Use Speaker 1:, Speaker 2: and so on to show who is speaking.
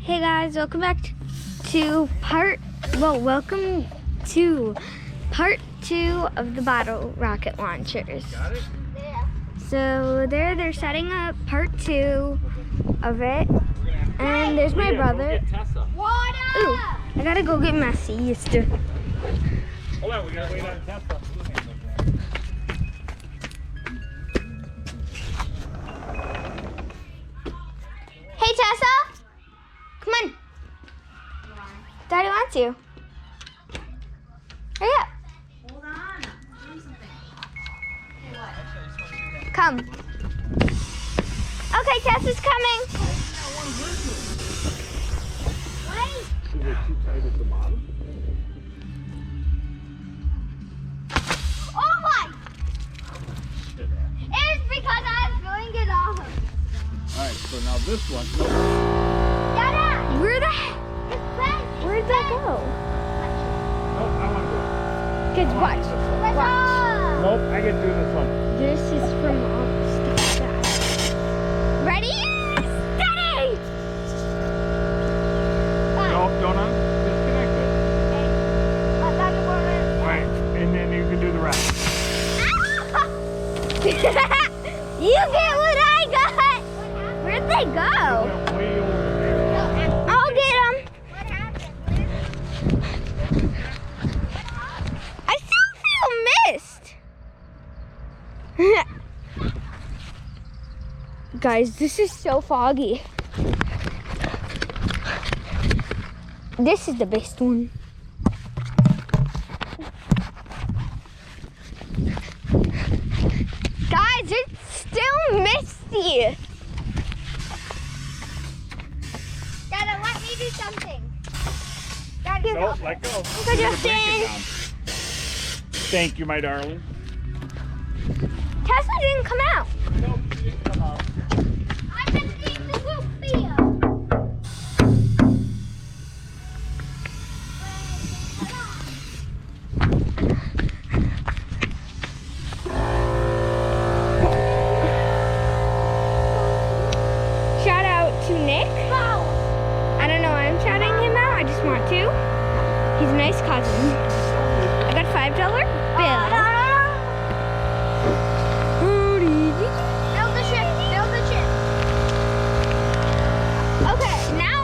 Speaker 1: Hey guys, welcome to part 2 of the bottle rocket launchers.
Speaker 2: Got it?
Speaker 3: Yeah.
Speaker 1: So they're setting up part 2 of it. And there's my brother.
Speaker 3: Water!
Speaker 1: Ooh, I gotta go get messy. Used to.
Speaker 2: Hold on, we gotta wait on Tesla.
Speaker 1: Hey Tessa! Come on. Daddy wants you. Hurry up.
Speaker 3: Hold on. Do something. Hey, what?
Speaker 1: Come. Okay, Tessa's coming.
Speaker 3: Wait.
Speaker 2: Is it too tight at the bottom?
Speaker 3: Oh my! It's because I was going it off.
Speaker 2: Alright, so now this one.
Speaker 3: Dada!
Speaker 1: Where'd that go?
Speaker 2: Nope, I want to do it.
Speaker 1: Kids, watch. Watch.
Speaker 2: Nope, I can do this one.
Speaker 1: This is from Steve. Ready? Steady!
Speaker 2: Nope, don't disconnect it. Alright, and then you can do the rest.
Speaker 1: You get what I got! Where'd they go?
Speaker 2: Went way over there.
Speaker 1: I'll get them.
Speaker 3: What happened?
Speaker 1: I still feel mist. Guys, this is so foggy. This is the best one. Guys, it's still misty.
Speaker 3: Dada, let me do something. Dada,
Speaker 2: Nope, let go.
Speaker 1: Good,
Speaker 2: You're gonna break
Speaker 1: Justin.
Speaker 2: it down. Thank you, my darling.
Speaker 1: Tesla didn't come out.
Speaker 2: Nope, you didn't come out.
Speaker 3: I can see the hoop here.
Speaker 1: Shout out to Nick. I don't know why I'm shouting him out. I just want to. He's a nice cousin. I got a $5 bill.
Speaker 3: Build the ship. Build the ship.
Speaker 1: Okay, now